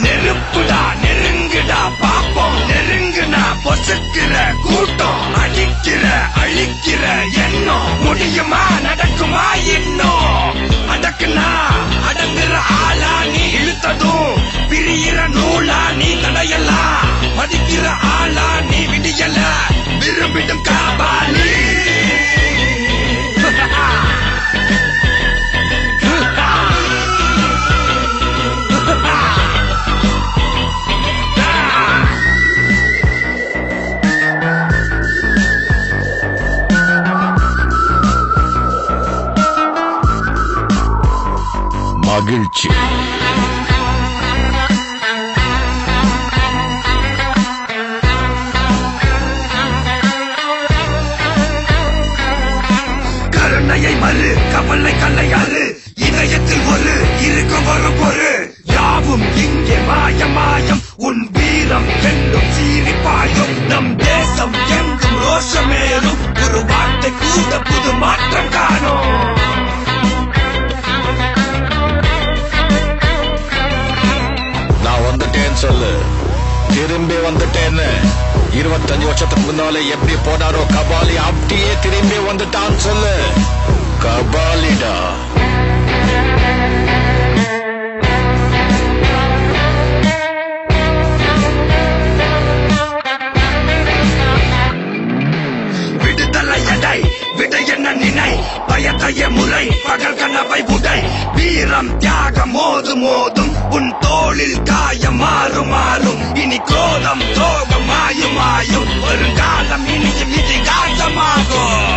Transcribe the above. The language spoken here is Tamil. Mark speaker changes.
Speaker 1: நெருப்புடா நெருங்குடா பாப்போம், நெருங்குனா பொசுக்கிற கூட்டம், அடிக்கிற அழிக்கிற எண்ணம், முடியுமா நடக்குமா இன்னும், அடக்குனா அடங்குற ஆளா நீ, இழுத்ததும் பிரியிற நூலா நீ, தடையெல்லாம் மதிக்கிற ஆளா நீ, விடியல விரும்பிடும் காபாலி.
Speaker 2: மகிழ்ச்சி.
Speaker 1: கருணையை மறு கவலை கல்லையாறு, இதயத்தில் ஒரு இருக்கும் ஒரு பொரு, யாவும் இங்கே மாயம் மாயம், உன் வீரம் வெல்லும் சீரிப்பாயும், நம் தேசம் எங்கும் ரோஷமேறும், ஒரு வார்த்தை கூட புது மாற்றம் காணும்.
Speaker 2: நான் வந்துட்டேன்னு சொல்லு, திரும்பி வந்துட்டேன்னு. 25 வருஷத்துக்கு முன்னாலே எப்படி போனாரோ கபாலி, அப்படியே திரும்பி வந்துட்டான்னு சொல்லு. கபாலிடா.
Speaker 1: விடுதலை எடை விட என்ன நினை, பயத்தைய முறை பகல் கனவை உடை, வீரம் தியாகம் மோது மோதும், உன் தோளில் காயம் மாறும் மாறும், இனி கோலம் துரோகம் மாயும் மாயும், ஒரு காலம் இனியும் இதிகாசமாகும்.